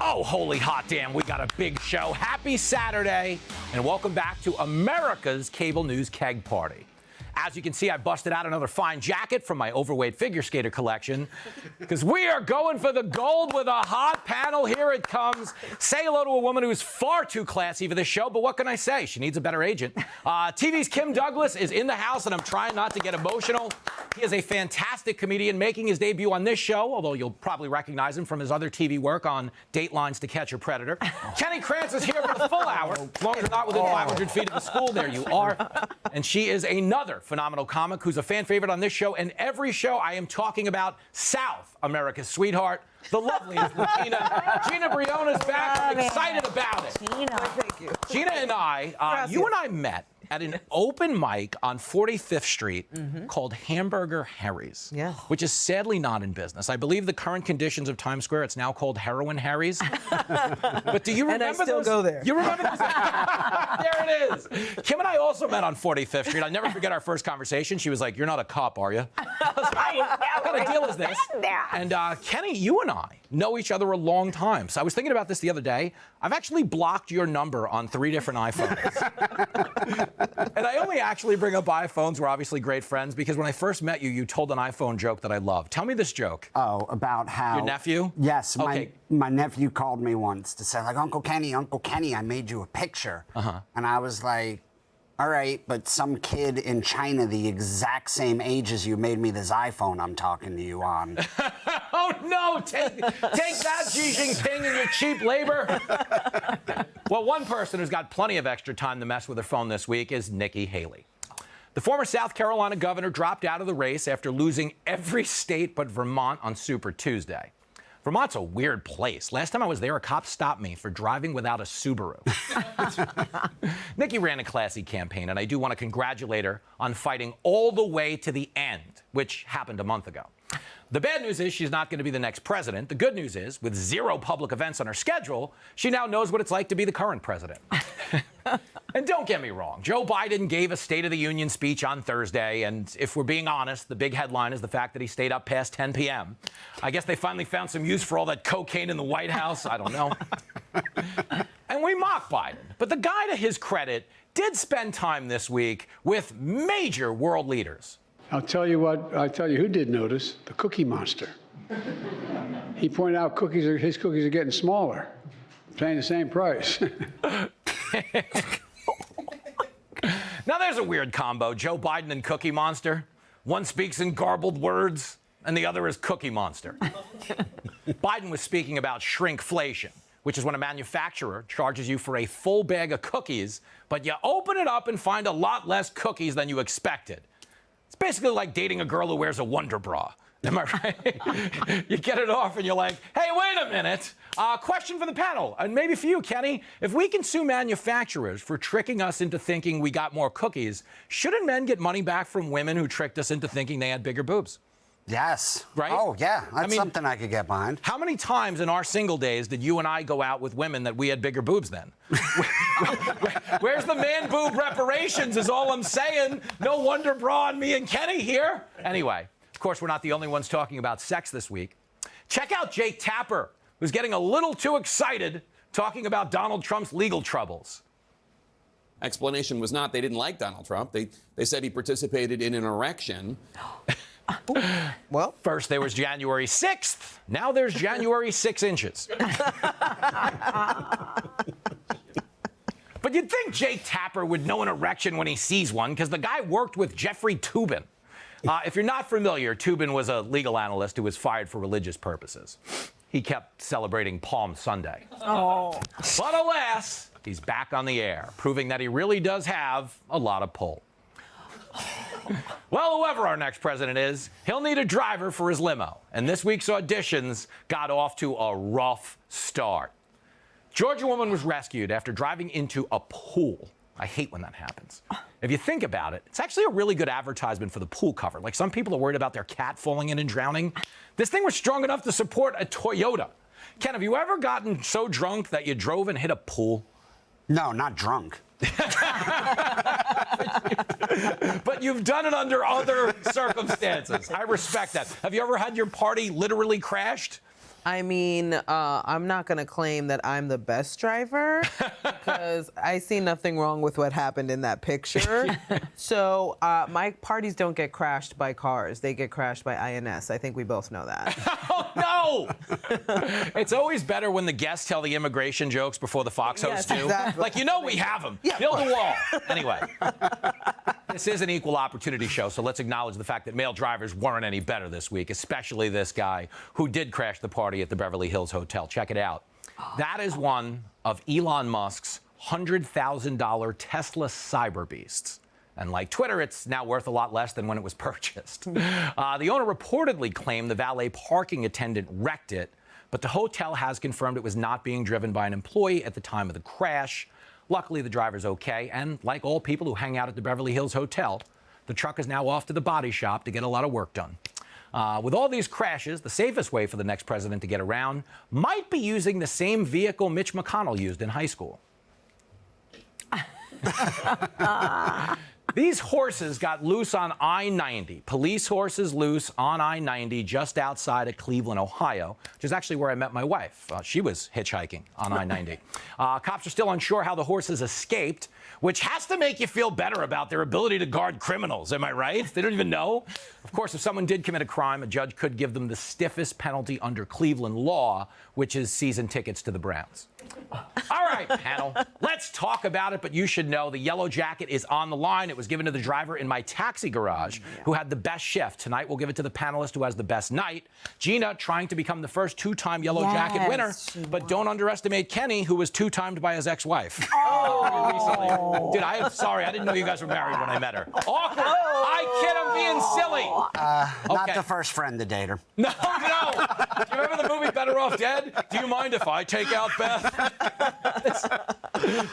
Oh, holy hot damn, we got a big show. Happy Saturday, and welcome back to America's Cable News Keg Party. As you can see, I busted out another fine jacket from my overweight figure skater collection because we are going for the gold with a hot panel. Here it comes. Say hello to a woman who's far too classy for this show, but what can I say? She needs a better agent. TV's Kim Douglas is in the house, and I'm trying not to get emotional. He is a fantastic comedian making his debut on this show, although you'll probably recognize him from his other TV work on Datelines to Catch a Predator. Kenny Krantz is here for the full hour. As long as you're not within 500 feet of the school, there you are. And she is another phenomenal comic who's a fan favorite on this show and every show. I am talking about South America's sweetheart, the loveliest Latina. Gina Briona's back. I'm excited about it. Gina. Thank you. Gina and I, you and I met at an open mic on 45th Street called Hamburger Harry's, which is sadly not in business. I believe the current conditions of Times Square, it's now called Heroin Harry's. But do you remember And I still go there. You remember this? There it is. Kim and I also met on 45th Street. I'll never forget our first conversation. She was like, "You're not a cop, are you?" I was like, what kind of deal is this? And Kenny, you and I know each other a long time. So I was thinking about this the other day. I've actually blocked your number on 3 different iPhones. And I only actually bring up iPhones. We're obviously great friends because when I first met you, you told an iPhone joke that I love. Tell me this joke. Oh, about how... Your nephew? Yes. Okay. My nephew called me once to say, like, Uncle Kenny, I made you a picture. And I was like, all right, but some kid in China the exact same age as you made me this iPhone I'm talking to you on. Oh, no! Take that, Xi Jinping, and your cheap labor. Well, one person who's got plenty of extra time to mess with her phone this week is Nikki Haley. The former South Carolina governor dropped out of the race after losing every state but Vermont on Super Tuesday. Vermont's a weird place. Last time I was there, a cop stopped me for driving without a Subaru. Nikki ran a classy campaign, and I do want to congratulate her on fighting all the way to the end, which happened a month ago. The bad news is she's not going to be the next president. The good news is, with 0 public events on her schedule, she now knows what it's like to be the current president. And don't get me wrong, Joe Biden gave a State of the Union speech on Thursday, and if we're being honest, the big headline is the fact that he stayed up past 10 p.m. I guess they finally found some use for all that cocaine in the White House. I don't know. And we mock Biden, but the guy, to his credit, did spend time this week with major world leaders. I'll tell you who did notice, the Cookie Monster. He pointed out his cookies are getting smaller, paying the same price. Now, there's a weird combo, Joe Biden and Cookie Monster. One speaks in garbled words, and the other is Cookie Monster. Biden was speaking about shrinkflation, which is when a manufacturer charges you for a full bag of cookies, but you open it up and find a lot less cookies than you expected. It's basically like dating a girl who wears a Wonder Bra. Am I right? You get it off and you're like, hey, wait a minute. Question for the panel, and maybe for you, Kenny. If we can sue manufacturers for tricking us into thinking we got more cookies, shouldn't men get money back from women who tricked us into thinking they had bigger boobs? Yes. Right? Oh, yeah. That's something I could get behind. How many times in our single days did you and I go out with women that we had bigger boobs than? Where's the man boob reparations is all I'm saying. No Wonder Bra on me and Kenny here. Anyway, of course, we're not the only ones talking about sex this week. Check out Jake Tapper, who's getting a little too excited talking about Donald Trump's legal troubles. Explanation was not they didn't like Donald Trump. They said he participated in an erection. Well, first there was January 6th. Now there's January 6 inches. But you'd think Jake Tapper would know an erection when he sees one, because the guy worked with Jeffrey Toobin. If you're not familiar, Toobin was a legal analyst who was fired for religious purposes. He kept celebrating Palm Sunday. Oh. But alas, he's back on the air, proving that he really does have a lot of pull. Well, whoever our next president is, he'll need a driver for his limo. And this week's auditions got off to a rough start. Georgia woman was rescued after driving into a pool. I hate when that happens. If you think about it, it's actually a really good advertisement for the pool cover. Like, some people are worried about their cat falling in and drowning. This thing was strong enough to support a Toyota. Ken, have you ever gotten so drunk that you drove and hit a pool? No, not drunk. But you've done it under other circumstances. I respect that. Have you ever had your party literally crashed? I mean, I'm not going to claim that I'm the best driver because I see nothing wrong with what happened in that picture. So my parties don't get crashed by cars. They get crashed by INS. I think we both know that. Oh, no! It's always better when the guests tell the immigration jokes before the Fox hosts do. Exactly. Like, you know we have them. Yeah. Build a wall. Anyway. This is an equal opportunity show, so let's acknowledge the fact that male drivers weren't any better this week, especially this guy who did crash the party at the Beverly Hills Hotel. Check it out. That is one of Elon Musk's $100,000 Tesla cyber beasts. And like Twitter, it's now worth a lot less than when it was purchased. The owner reportedly claimed the valet parking attendant wrecked it, but the hotel has confirmed it was not being driven by an employee at the time of the crash. Luckily, the driver's okay, and like all people who hang out at the Beverly Hills Hotel, the truck is now off to the body shop to get a lot of work done. With all these crashes, the safest way for the next president to get around might be using the same vehicle Mitch McConnell used in high school. These horses got loose on I-90. Police horses loose on I-90 just outside of Cleveland, Ohio, which is actually where I met my wife. She was hitchhiking on I-90. Cops are still unsure how the horses escaped, which has to make you feel better about their ability to guard criminals. Am I right? They don't even know. Of course, if someone did commit a crime, a judge could give them the stiffest penalty under Cleveland law, which is season tickets to the Browns. All right, panel, let's talk about it, but you should know the yellow jacket is on the line. It was given to the driver in my taxi garage who had the best shift. Tonight, we'll give it to the panelist who has the best night. Gina, trying to become the first two-time yellow jacket winner, but don't underestimate Kenny, who was two-timed by his ex-wife. Recently. Dude, I'm sorry. I didn't know you guys were married when I met her. Awkward. I kid, I'm being silly. Not the first friend to date her. No. Do you remember the movie Better Off Dead? Do you mind if I take out Beth?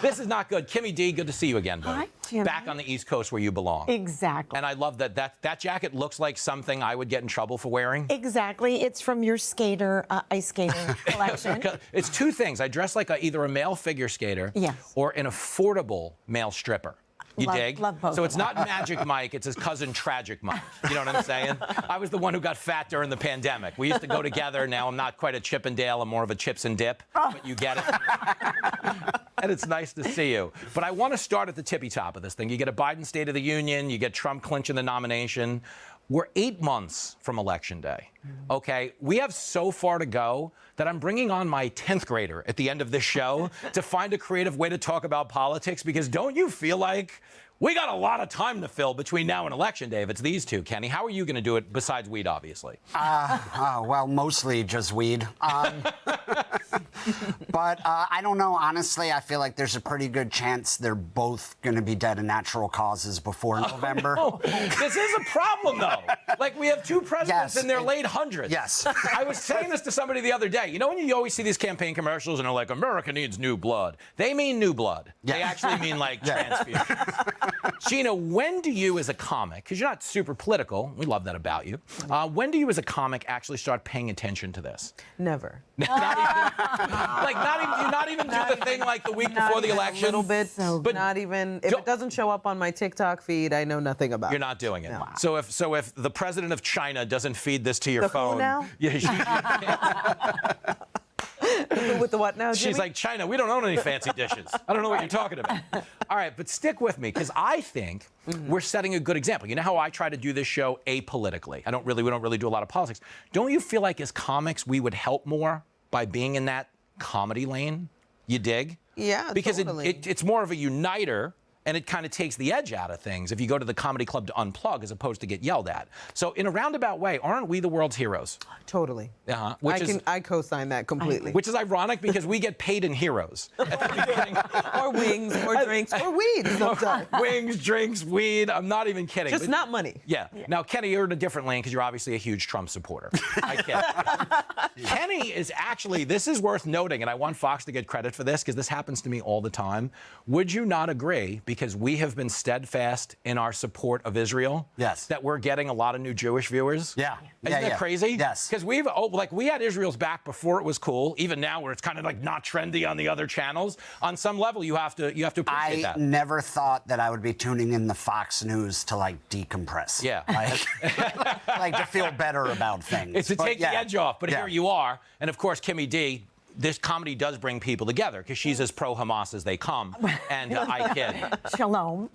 This is not good. Kimmy D, good to see you again, buddy. Hi, Jimmy. Back on the East Coast where you belong. Exactly. And I love that jacket looks like something I would get in trouble for wearing. Exactly. It's from your skater, ice skating collection. It's two things. I dress like either a male figure skater or an affordable male stripper. You dig? Love both so it's of them. not Magic Mike, it's his cousin Tragic Mike. You know what I'm saying? I was the one who got fat during the pandemic. We used to go together. Now I'm not quite a Chip and Dale. I'm more of a chips and dip. But you get it. And it's nice to see you. But I want to start at the tippy top of this thing. You get a Biden State of the Union. You get Trump clinching the nomination. We're 8 months from Election Day. Okay, we have so far to go that I'm bringing on my 10th grader at the end of this show to find a creative way to talk about politics, because don't you feel like we got a lot of time to fill between now and Election Day if it's these two, Kenny? How are you going to do it besides weed, obviously? Well, mostly just weed. But I don't know. Honestly, I feel like there's a pretty good chance they're both going to be dead of natural causes before November. No. This is a problem, though. Like, we have two presidents in their late hundreds. Yes. I was saying this to somebody the other day. You know when you always see these campaign commercials and they're like, America needs new blood? They mean new blood. Yeah. They actually mean, like, transfusions. Gina, when do you as a comic, because you're not super political, we love that about you, when do you as a comic actually start paying attention to this? Never. Not even do the thing like the week before the election? A little bit, but but not even. If it doesn't show up on my TikTok feed, I know nothing about it. You're not doing it. No. So if the president of China doesn't feed this to your The phone, who now? With the what now, Jimmy? She's like, China, we don't own any fancy dishes. I don't know what you're talking about. All right, but stick with me, because I think we're setting a good example. You know how I try to do this show apolitically? We don't really do a lot of politics. Don't you feel like as comics we would help more by being in that comedy lane? You dig? Yeah, because totally. it's more of a uniter. And it kind of takes the edge out of things if you go to the comedy club to unplug as opposed to get yelled at. So in a roundabout way, aren't we the world's heroes? Totally. I co-sign that completely. Which is ironic because we get paid in heroes at the beginning. Or wings, or drinks, or weed sometimes. Wings, drinks, weed. I'm not even kidding. Just not money. Yeah. Now, Kenny, you're in a different lane because you're obviously a huge Trump supporter. I kid. Kenny is actually, this is worth noting, and I want Fox to get credit for this because this happens to me all the time. Would you not agree? because we have been steadfast in our support of Israel. Yes. That we're getting a lot of new Jewish viewers. Yeah. Isn't that crazy? Yes. Because we had Israel's back before it was cool. Even now, where it's kind of like not trendy on the other channels. On some level, you have to appreciate that. I never thought that I would be tuning in the Fox News to like decompress. Yeah. Like to feel better about things. It's to take the edge off. But Yeah. here you are, and of course, Kimmy D. This comedy does bring people together because she's as pro-Hamas as they come, and I kid. Shalom.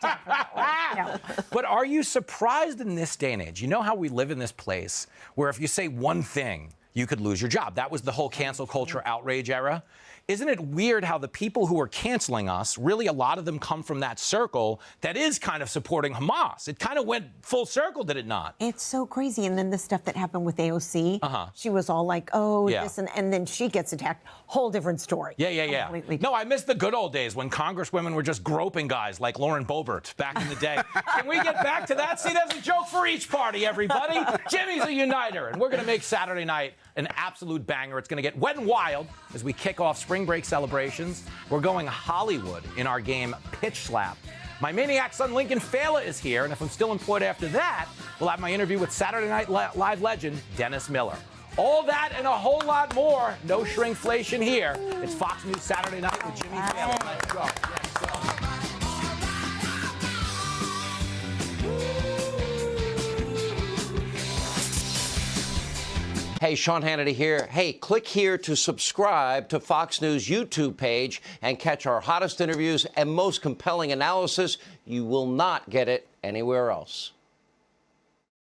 Yeah. But are you surprised in this day and age? You know how we live in this place where if you say one thing, you could lose your job. That was the whole cancel culture outrage era. Isn't it weird how the people who are canceling us, really a lot of them come from that circle that is kind of supporting Hamas? It kind of went full circle, did it not? It's so crazy. And then the stuff that happened with AOC, she was all like, oh, Yeah. this, and then she gets attacked. Whole different story. Yeah. Completely No, I miss the good old days when congresswomen were just groping guys like Lauren Boebert back in the day. Can we get back to that? See, there's a joke for each party, everybody. Jimmy's a uniter, and we're going to make Saturday night an absolute banger. It's going to get wet and wild as we kick off spring break celebrations. We're going Hollywood in our game Pitch Slap. My maniac son Lincoln Failla is here, and if I'm still employed after that, we'll have my interview with Saturday Night Live legend Dennis Miller. All that and a whole lot more. No shrinkflation here. It's Fox News Saturday Night with Jimmy Failla. Let's go. Hey, Sean Hannity here. Hey, click here to subscribe to Fox News YouTube page and catch our hottest interviews and most compelling analysis. You will not get it anywhere else.